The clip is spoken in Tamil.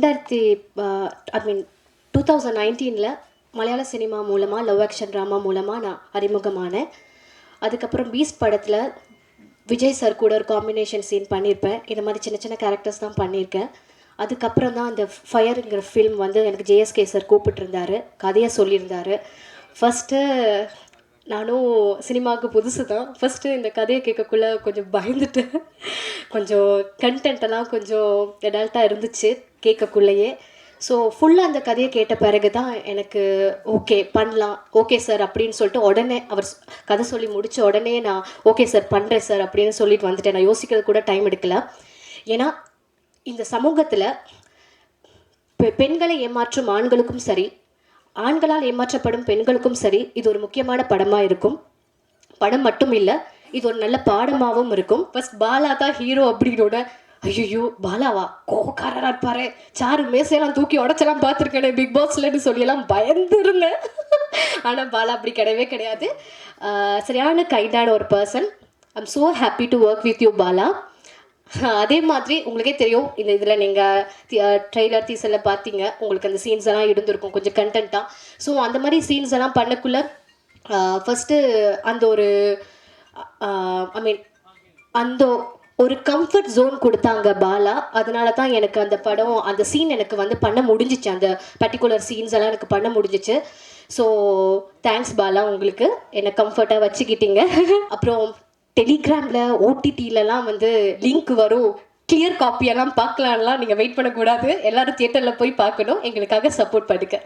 ஐ மீன் 2019 மலையாள சினிமா மூலமாக லவ் ஆக்ஷன் ட்ராமா மூலமாக நான் அறிமுகமானேன். அதுக்கப்புறம் பீஸ்ட் படத்தில் விஜய் சார் கூட ஒரு காம்பினேஷன் சீன் பண்ணியிருப்பேன். இந்த மாதிரி சின்ன சின்ன கேரக்டர்ஸ் தான் பண்ணியிருக்கேன். அதுக்கப்புறம் தான் அந்த ஃபயருங்கிற ஃபில்ம் வந்து எனக்கு ஜேஎஸ்கே சார் கூப்பிட்டுருந்தாரு, கதையை சொல்லியிருந்தார். ஃபஸ்ட்டு நானும் சினிமாவுக்கு புதுசு தான். ஃபஸ்ட்டு இந்த கதையை கேட்கக்குள்ளே கொஞ்சம் பயந்துட்டேன். கொஞ்சம் கண்டென்ட்டெல்லாம் கொஞ்சம் அடல்ட்டாக இருந்துச்சு கேட்கக்குள்ளேயே. ஸோ ஃபுல்லாக அந்த கதையை கேட்ட பிறகு தான் எனக்கு ஓகே பண்ணலாம், ஓகே சார் அப்படின்னு சொல்லிட்டு உடனே அவர் கதை சொல்லி முடித்த உடனே நான் ஓகே சார் பண்ணுறேன் சார் அப்படின்னு சொல்லிட்டு வந்துட்டேன். நான் யோசிக்கிறது கூட டைம் எடுக்கல. ஏன்னா இந்த சமூகத்தில் பெண்களை ஏமாற்றும் ஆண்களுக்கும் சரி, ஆண்களால் ஏமாற்றப்படும் பெண்களுக்கும் சரி, இது ஒரு முக்கியமான படமாக இருக்கும். படம் மட்டும் இல்லை, இது ஒரு நல்ல பாடமாகவும் இருக்கும். ஃபர்ஸ்ட் பாலா தான் ஹீரோ அப்படின்னோட ஐயோ பாலாவா கோவக்காரராக இருப்பாரு, சாரு மேசையெல்லாம் தூக்கி உடச்செல்லாம் பார்த்துருக்கேன் பிக் பாஸ்லன்னு சொல்லியெல்லாம் பயந்துருந்தேன். ஆனால் பாலா அப்படி கிடையவே கிடையாது. சரியான கைண்டான ஒரு person. I'm so happy to work with you Bala. அதே மாதிரி உங்களுக்கே தெரியும், இந்த இதில் நீங்கள் ட்ரெய்லர் டீசரில் பார்த்தீங்க, உங்களுக்கு அந்த சீன்ஸ் எல்லாம் இருந்திருக்கும் கொஞ்சம் கண்டென்ட்டாக. ஸோ அந்த மாதிரி சீன்ஸ் எல்லாம் பண்ணக்குள்ளே ஃபஸ்ட்டு அந்த ஒரு ஐ மீன் அந்த ஒரு கம்ஃபர்ட் ஜோன் கொடுத்தாங்க பாலா. அதனால தான் எனக்கு அந்த படம் அந்த சீன் எனக்கு வந்து பண்ண முடிஞ்சிச்சு. அந்த பர்டிகுலர் சீன்ஸ் எல்லாம் எனக்கு பண்ண முடிஞ்சிச்சு. ஸோ தேங்க்ஸ் பாலா, உங்களுக்கு என்னை கம்ஃபர்ட்டாக வச்சுக்கிட்டீங்க. அப்புறம் டெலிகிராமில் ஓடிடிலலாம் வந்து லிங்க் வரும், கிளியர் காப்பியெல்லாம் பார்க்கலான்லாம் நீங்கள் வெயிட் பண்ணக்கூடாது. எல்லோரும் தியேட்டரில் போய் பார்க்கணும். எங்களுக்காக சப்போர்ட் பண்ணுங்க.